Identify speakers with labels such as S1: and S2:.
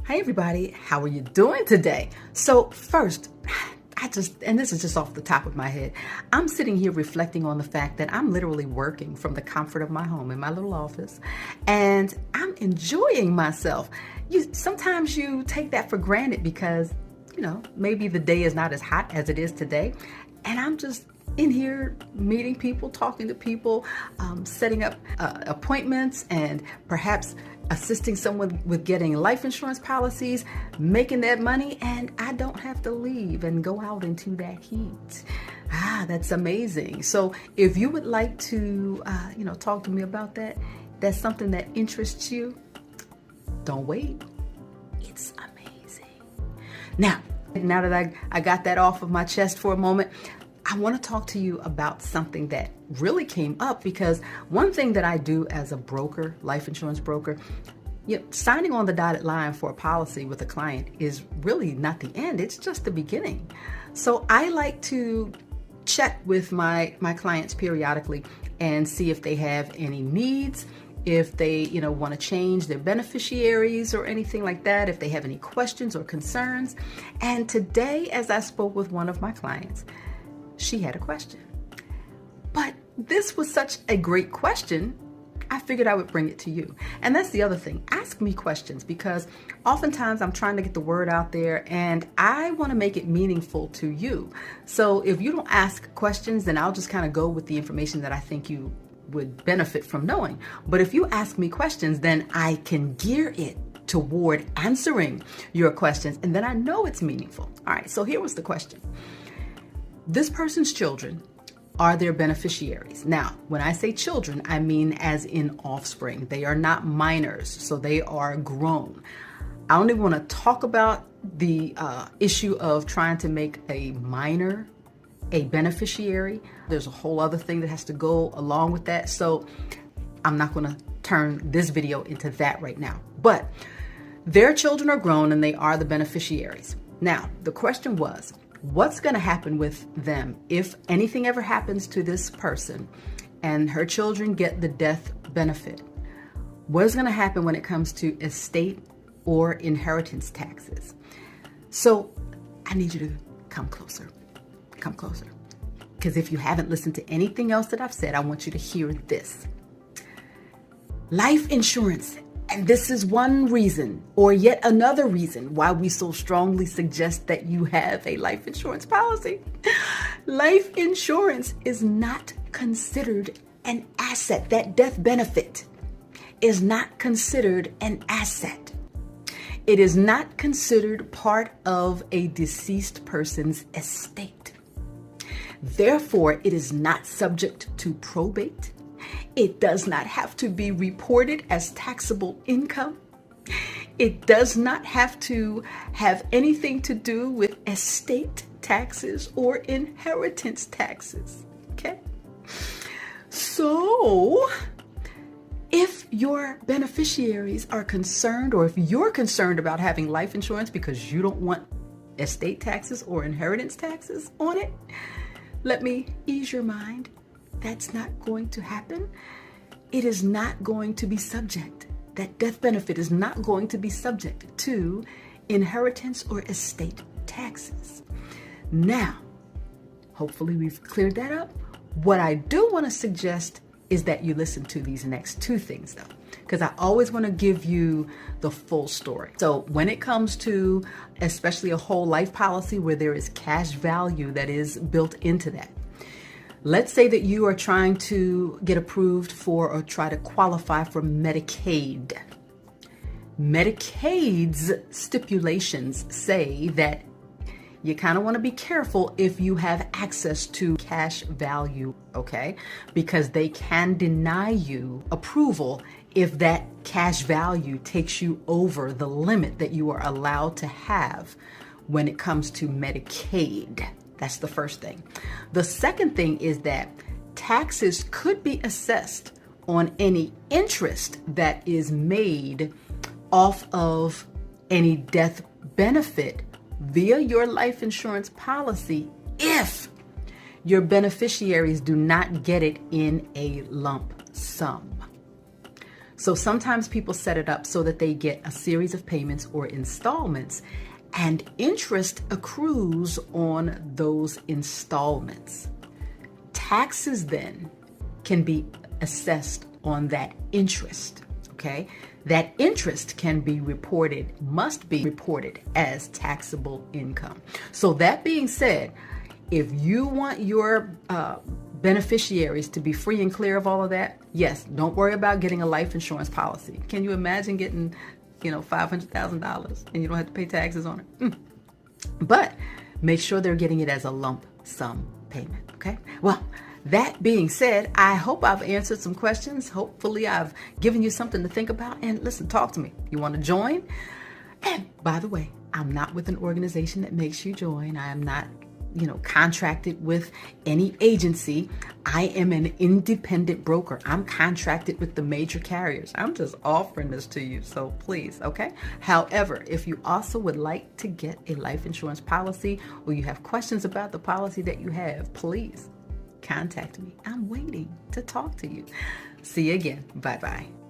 S1: Hey everybody, how are you doing today? So first, and this is just off the top of my head, I'm sitting here reflecting on the fact that I'm literally working from the comfort of my home in my little office, and I'm enjoying myself. Sometimes you take that for granted because, maybe the day is not as hot as it is today, and I'm just in here meeting people, talking to people, setting up appointments, and perhaps assisting someone with getting life insurance policies, making that money, and I don't have to leave and go out into that heat. That's amazing. So if you would like to, talk to me about that, that's something that interests you, don't wait. It's amazing. Now that I got that off of my chest for a moment, I want to talk to you about something that really came up, because one thing that I do as a broker, life insurance broker, signing on the dotted line for a policy with a client is really not the end. It's just the beginning. So I like to check with my clients periodically and see if they have any needs, if they, want to change their beneficiaries or anything like that, if they have any questions or concerns. And today, as I spoke with one of my clients, she had a question. But this was such a great question, I figured I would bring it to you. And that's the other thing. Ask me questions, because oftentimes I'm trying to get the word out there and I want to make it meaningful to you. So if you don't ask questions, then I'll just kind of go with the information that I think you would benefit from knowing. But if you ask me questions, then I can gear it toward answering your questions, and then I know it's meaningful. All right, so here was the question. This person's children are their beneficiaries. Now, when I say children, I mean as in offspring. They are not minors, so they are grown. I don't even want to talk about the issue of trying to make a minor a beneficiary. There's a whole other thing that has to go along with that. So I'm not going to turn this video into that right now. But their children are grown and they are the beneficiaries. Now, the question was, what's going to happen with them if anything ever happens to this person and her children get the death benefit? What is going to happen when it comes to estate or inheritance taxes? So I need you to come closer. Come closer. Because if you haven't listened to anything else that I've said, I want you to hear this. Life insurance. And this is one reason, or yet another reason, why we so strongly suggest that you have a life insurance policy. Life insurance is not considered an asset. That death benefit is not considered an asset. It is not considered part of a deceased person's estate. Therefore, it is not subject to probate. It does not have to be reported as taxable income. It does not have to have anything to do with estate taxes or inheritance taxes. Okay? So, if your beneficiaries are concerned, or if you're concerned about having life insurance because you don't want estate taxes or inheritance taxes on it, let me ease your mind. That's not going to happen. It is not going to be subject. That death benefit is not going to be subject to inheritance or estate taxes. Now, hopefully we've cleared that up. What I do want to suggest is that you listen to these next two things, though, because I always want to give you the full story. So when it comes to especially a whole life policy where there is cash value that is built into that, let's say that you are trying to get approved for or try to qualify for Medicaid. Medicaid's stipulations say that you kind of want to be careful if you have access to cash value, okay? Because they can deny you approval if that cash value takes you over the limit that you are allowed to have when it comes to Medicaid. That's the first thing. The second thing is that taxes could be assessed on any interest that is made off of any death benefit via your life insurance policy if your beneficiaries do not get it in a lump sum. So sometimes people set it up so that they get a series of payments or installments, and interest accrues on those installments. Taxes then can be assessed on that interest, okay? That interest can be reported, must be reported as taxable income. So that being said, if you want your beneficiaries to be free and clear of all of that, yes, don't worry about getting a life insurance policy. Can you imagine getting, $500,000 and you don't have to pay taxes on it? But make sure they're getting it as a lump sum payment, okay? Well, that being said, I hope I've answered some questions. Hopefully I've given you something to think about. And listen, talk to me. You want to join? And by the way, I'm not with an organization that makes you join. I am not contracted with any agency. I am an independent broker. I'm contracted with the major carriers. I'm just offering this to you. So please, okay? However, if you also would like to get a life insurance policy or you have questions about the policy that you have, please contact me. I'm waiting to talk to you. See you again. Bye-bye.